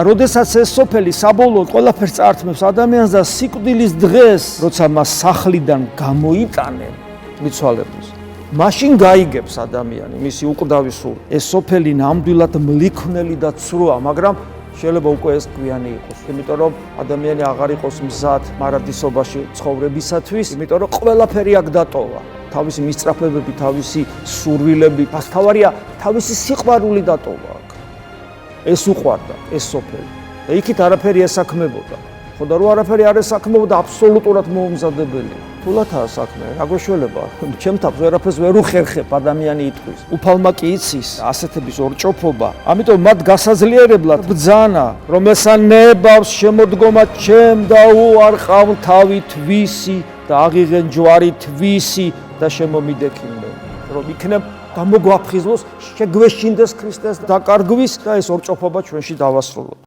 როდესაც ეს სოფელი საბოლოოდ ყველაფერს წართმევს ადამიანს და სიკვდილის დღეს, როცა მას სახლიდან გამოიტანენ მიცვალებულს, მაშინ გაიგებს ადამიანი მისი უკვდავი სული. ეს სოფელი ნამდვილად მლიქვნელი და ცრუა, მაგრამ შეიძლება უკვე ეს გვიანი იყოს, იმიტომ რომ ადამიანი აღარ იყოს მზად მარადისობაში ცხოვრებისათვის, იმიტომ რომ ყველაფერი აქ დატოვა. თავისი მისწრაფებები, თავისი სურვილები, თავარია თავისი სიყვარული დატოვა აქ. ეს უყვარდა ეს სოფელი. და იქით არაფერი ესაქმებოდა. ხო და რო არაფერი არ ესაქმებოდა, აბსოლუტურად მოუმზადებელია. თულათაა საქმე, რა გვეშველება? ჩემ თავს ვერაფერს ვერ უხერხებ, ადამიანი იტყვის. უფალმა კი იცის ასეთების ორჭოფობა. ამიტომ მათ გასაძლიერებლად ბრძანა, რომელსა ნებავს შემოდგომა ჩემ და უარყავ თავი თვისი და აღიღენ ჯვარი თვისი და შემომიდექიმდნენ. რომ იქნებ გამოგვაფხიზლოს, შეგვეშინდეს ქრისტეს დაკარგვის და ეს ორჭოფობა ჩვენში დავასრულოთ.